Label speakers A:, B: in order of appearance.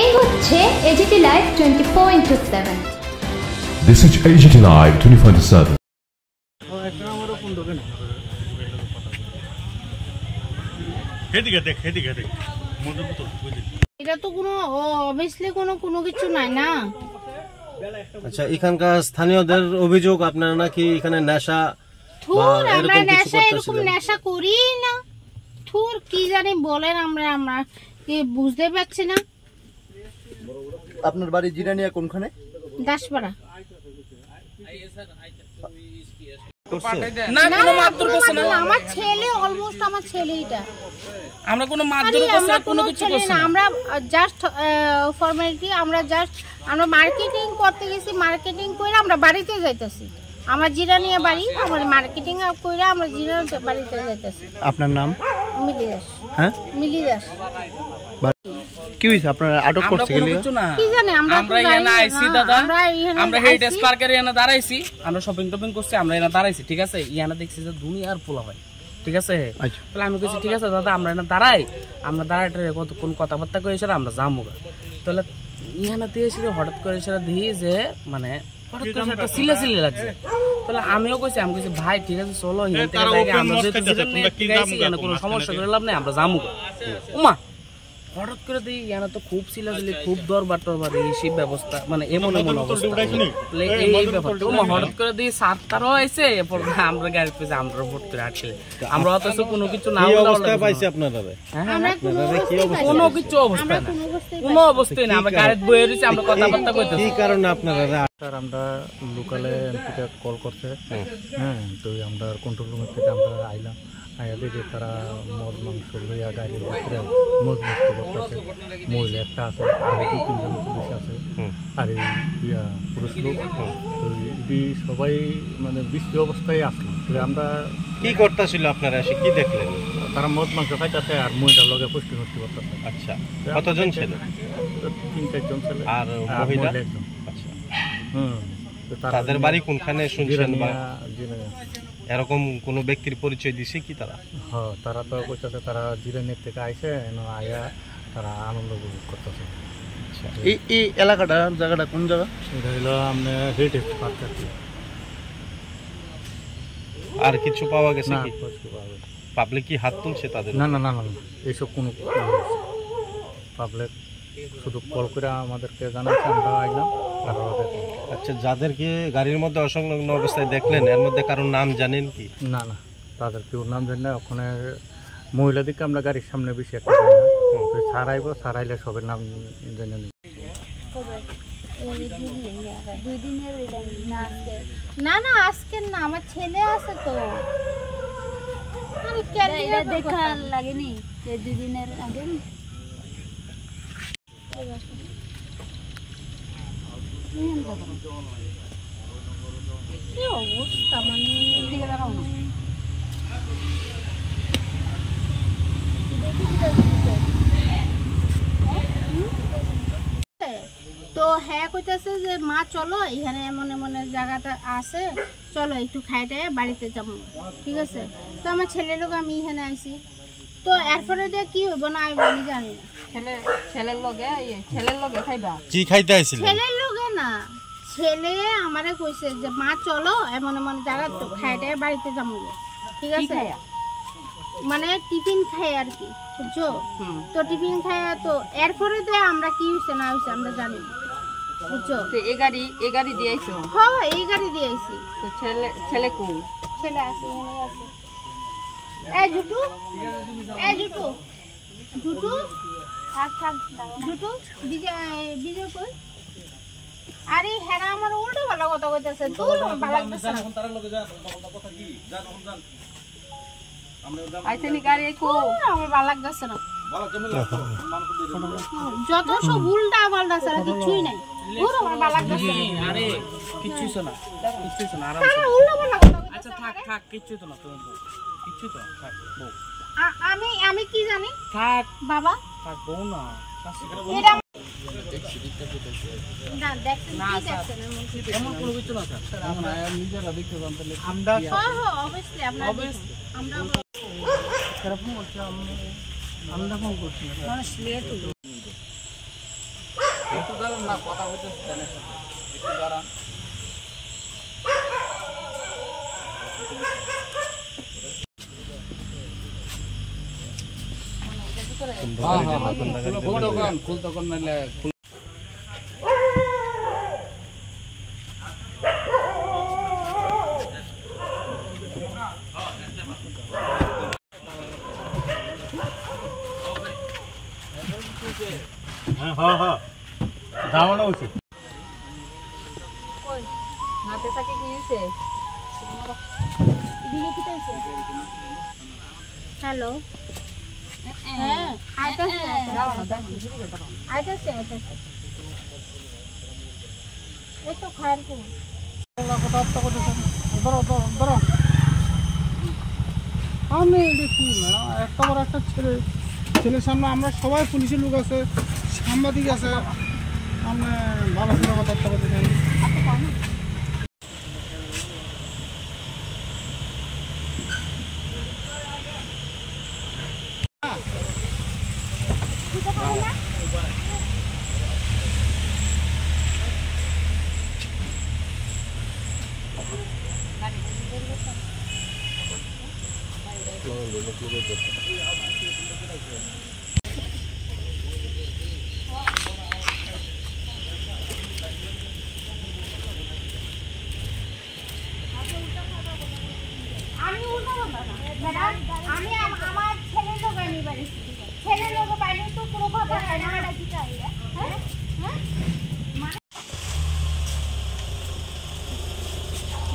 A: এই হচ্ছে AGT Live 24/7।
B: This is AGT Live 24/7।
C: এটা তো কোনো অবভিয়াসলি কোনো কিছু নাই না।
D: আচ্ছা, এখানকার স্থানীয়দের অভিযোগ আপনারা নাকি এখানে নেশা
C: আমরা এরকম নেশা করি না। থুর কি জানি বলেন, আমরা কি বুঝতে পারছি না।
E: আপনার বাড়ি জিরানিয়া কোনখানে?
C: দাসপাড়া।
F: না কোনো মারধর করছে না।
C: আমার ছেলে অলমোস্ট আমার ছেলে এটা।
F: আমরা কোনো মারধর করছে না, কোনো কিছু করছে না।
C: আমরা জাস্ট ফর্মালিটি, আমরা মার্কেটিং করতে গেছি, মার্কেটিং করে আমরা বাড়িতে যাইতেছি। আমার জিরানিয়া বাড়ি, আমার মার্কেটিং করে আমরা জিরানিয়া বাড়িতে যাইতেছি।
E: আপনার নাম?
C: মিলি দাস।
E: হ্যাঁ,
C: মিলি দাস।
E: কি হইছে আপনারা আটক করতে গেলে?
C: কি জানি আমরা
F: এখানে আইছি দাদা, আমরা হেরিটেজ পার্কের এখানে দাঁড়াইছি, আমরা শপিং করছি, আমরা এখানে দাঁড়াইছি, ঠিক আছে। ইয়ানা দেখছি যে দুনিয়ার পোলা হয়, ঠিক আছে। তাহলে আমি কইছি ঠিক আছে দাদা, আমরা এখানে দাঁড়াই, আমরা দাঁড়াইতে কতক্ষণ কথাবার্তা করে এসে আমরা যাবো। তাহলে ইয়ানা দিয়ে এসে হঠাৎ করে এসে দিই যে মানে হঠাৎ করে একটা সিলে লাগছে। তাহলে আমিও কইছি, ভাই ঠিক আছে চলো, আমরা কোনো সমস্যা করে লাভ নেই, আমরা যাবো। উমা হঠাৎ করে দিই ইয়ানা তো খুব সিলাসিলি, খুব দরবার এই ব্যবস্থা, মানে এমন অবস্থা এই ব্যাপারটা। হঠাৎ করে দিই সাতটারও আইসে, আমরা গাড়ি পেয়েছি, আমরা ভোট করে আটকে, আমরা অথচ কোনো কিছু না
D: পাইছি আপনারা
F: কোনো কিছু অবস্থা না, কোনো অবস্থায় না। আমরা গাড়ি বয়ে রয়েছি, আমরা কথাবার্তা করতে।
D: কি কারণে আপনারা?
G: আমরা লোকালে এমপিটা কল করছে, হ্যাঁ, তো আমরা কন্ট্রোল রুমের থেকে আমরা আইলাম, আয়া দেখি তারা মদ মাংস লইয়া গাড়ির ভিতরে মজমস্ত করতেছে। মহিলা একটা আছে, আর 2-3 জন পুলিশ আছে, আর এই পুরুষ লোক। তো এটি সবাই মানে বৃষ্টি অবস্থায় আসলো। আমরা
D: কি করতেছিল আপনারা এসে কি দেখলেন?
G: তারা মদ মাংস খাইতেছে আর মহিলার লগে পুষ্টি করতেছে।
D: আচ্ছা, কতজন ছেলে?
G: 3-4 জন ছেলে
D: আর মহিলা একজন। আচ্ছা, তাদের বাড়ি কোনখানে শুনছেন? এরকম কোন ব্যক্তির পরিচয় দিছে কি তারা?
G: হ্যাঁ, তারা তো কইতাছে তারা জিরানির থেকে আইছে, আয়া তারা আনন্দ উপভোগ করতেছে।
E: এই এলাকাটা জায়গাটা কোন জায়গা?
G: এটা হলো আমরা হেরিটেজ পার্ক।
D: আর কিছু পাওয়া গেছে কি? পাবলিক কি হাত তুলছে তাদের?
G: না, এইসব কোনো পাবলিক শুধু কল করে আমাদেরকে জানাচ্ছে, আমরা আইলাম।
D: আচ্ছা, যাদেরকে গাড়ির মধ্যে অসংলগ্ন অবস্থায় দেখলেন এর মধ্যে কারোর নাম জানেন কি?
G: না, তাদের কেউ নাম জানি না। ওখানে মহিলাদেরকে আমরা গাড়ির সামনে বেশি একটা ছাড়াইব, ছাড়াইলে সবের নাম জেনে নিই।
C: না আজকে না, আমার ছেলে আছে তো।
H: দেখা লাগেনি 2 দিনের আগে।
C: কি অবস্থা, মানে এদিকে দাঁড়াও না। তো হ্যাঁ কইতেছে যে মা চলো, এখানে এমন জায়গাটা আছে, চলো একটু খাইতে বাড়িতে যাবো, ঠিক আছে। তো আমার ছেলের লোক আমি এখানে আইছি, তো এরপরে দিয়ে কি হইব না আমি জানি না।
H: ছেলের লগে খাইবা?
D: কি খাইতে আইছিল?
C: ছেলের লগে না, ছেলে আমারে কইছে যে মা চলো এমন জায়গা তো খাইতে বাড়িতে যাবো, ঠিক আছে। মানে টিফিন খাই আর কি, বুঝছো? তো টিফিন খাই, তো এরপরে দিয়ে আমরা কি হইছে না হইছে আমরা জানি না, বুঝছো।
H: এই গাড়ি দিয়ে আইছো?
C: হ্যাঁ, এই গাড়ি দিয়ে আইছি।
H: তো ছেলে কোন?
C: ছেলে আছে, এখানে আছে। জুটু বিজয় কই? আরে হ্যাঁ, আমার উল্টো ভালো কথা কইতাছে, তুই ভালো লাগতেছে না।
H: আইছেনি গাড়ি কো?
C: আমার ভালো লাগতেছে না, যত সব উল্টা পাল্টা ছাড়া কিছুই নাই। আমার ভালো লাগতেছে না।
F: আরে কিচ্ছু না, আরাম।
C: উল্টো পাল্টা কথা।
F: আচ্ছা থাক, কিচ্ছু তো না, তুমি কিচ্ছু তো থাক।
C: আমি কি জানি?
F: থাক
C: বাবা,
F: থাক বউ না।
C: এটা
F: এমন কোনো কিছু না স্যার, নিজেরা দেখতে জানতে আমরা
C: অবশ্যই আমরা
F: ফোন করছি, আমরা ফোন করছি। একটু দাঁড়ান না, কথা বলতেছি তাদের সাথে, একটু দাঁড়ান। ফুল তখন নাইলে
G: যাওয়ানো উচিত।
H: হাতে থাকে কি হয়েছে?
C: হ্যালো, হ্যাঁ আইতাছে আইতাছে এই তো খায়ের কোন
I: আমি দেখি ম্যাডাম, একটা বড় একটা ছেলের সামনে আমরা সবাই পুলিশের লোক আছে, সাংবাদিক আছে, আপনি ভালো করে কথাবার্তা বলতেছেন।
C: আমি উল্টো বলবো না ম্যাডাম, আমি আমার ছেলের লোক আনি বাড়ি, ছেলের লোক বাইরে তো কোনো কথা হয় না।